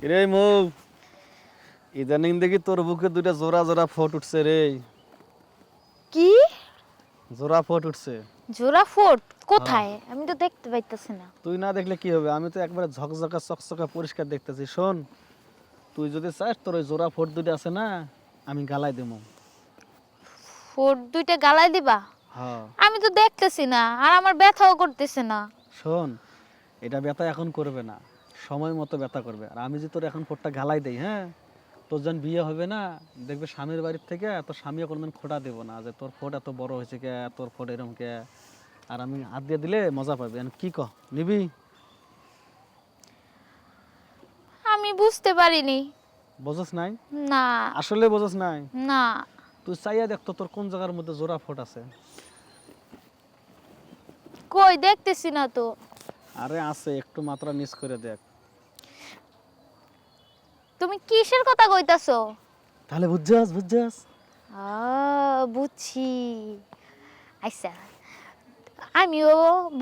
রে মৌ, ইদানিং দেখি তোর বুকে দুইটা জোড়া জোড়া ফোট উঠছে রে। কি জোড়া ফোট উঠছে। জোড়া ফোর্ট হ্যাঁ। কোথায়? আমি তো দেখতে পাইতাছি না। তুই না দেখলে কি হবে, আমি তো একবারে ঝকঝকা চকচকা পরিষ্কার দেখতেছি। শোন, তুই যদি চাস তোর ওই জোড়া ফোট দুইটা আছে না, আমি গালাই দেবো। ফোর্ট দুইটা গালাই দিবা? হ্যাঁ। আমি তো দেখতেছি না, আর আমার ব্যথাও করতেছে না। শোন, এটা ব্যথা এখন করবে না, সময় মতো ব্যথা করবে। আর আমি যদি তোর এখন ফোটটা গালাই দেই, হ্যাঁ, তোর যখন বিয়ে হবে না, দেখবে স্বামীর বাড়ির থেকে তোর স্বামীও কোনোদিন খোটা দেবো না যে তোর ফোট এত বড় হয়েছে কে, তোর ফোট এরকম কে। আর আমি হাত দিয়ে দিলে মজা পাবে। কি কহ, নিবি? আমি বুঝতে পারিনি। বোঝস নাই? না। আসলে বোঝস নাই? না। তুই চাইয়া দেখতো তোর কোন জায়গার মধ্যে জোড়া ফোট আছে। কই দেখতেছি না তো। আরে আছে, একটু মাত্রা নিচ করে দেখ। তুমি কিসের কথা কইতাছো? তাহলে বুঝছাস বুঝছাস। বুঝছি। আচ্ছা, আমিও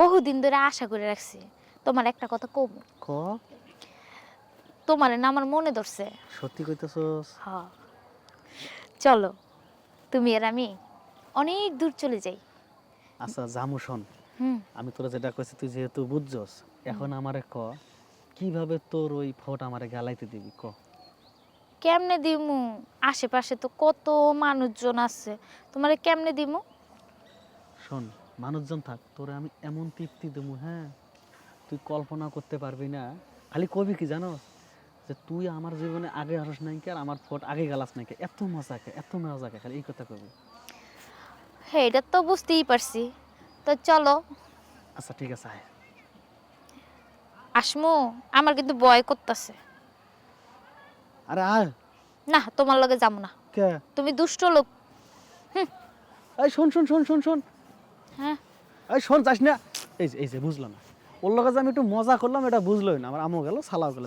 বহুদিন ধরে আশা করে রাখছি তোমার একটা কথা কব। ক। তোমার না আমার মনে ধরছে। সত্যি কইতাছস? হ্যাঁ, চলো তুমি আর আমি অনেক দূর চলে যাই। আচ্ছা জামু, শোন, হুম। আমি তোরা যেটা কইছি তুই যেহেতু বুঝছস, এখন আমারে ক, কিভাবে তোর ওই ফোট আমারে গালাইতে দিবি ক। কেমনে দিমু? আশেপাশে তো কত মানুষজন আছে, তোমারে কেমনে দিমু? শোন, মানুষজন থাক, তোরে আমি এমন তৃপ্তি দেবো, হ্যাঁ, তুই কল্পনা করতে পারবি না। খালি কবি কি জানো, যে তুই আমার জীবনে আগে আসস নাই কে, আর আমার ফোট আগে গালাস নাই কে, এত মজা কে, এত মজা কে, খালি এই কথা কবি। হ্যাঁ, এটা তো বুঝতেই পারছি। তো চলো। আচ্ছা ঠিক আছে, আয়। আসমু, আমার কিন্তু ভয় করতেছে। আরে আয়। না, তোমার লগে যাবো না। কে? তুমি দুষ্ট লোক। এই শোন শোন শোন শোন শোন, হ্যাঁ। এই শোন, যাস না। এই যে বুঝলো না, ওর লগে যে আমি একটু মজা করলাম, এটা বুঝলোই না। আমার আমও গেল, সালাও গেল।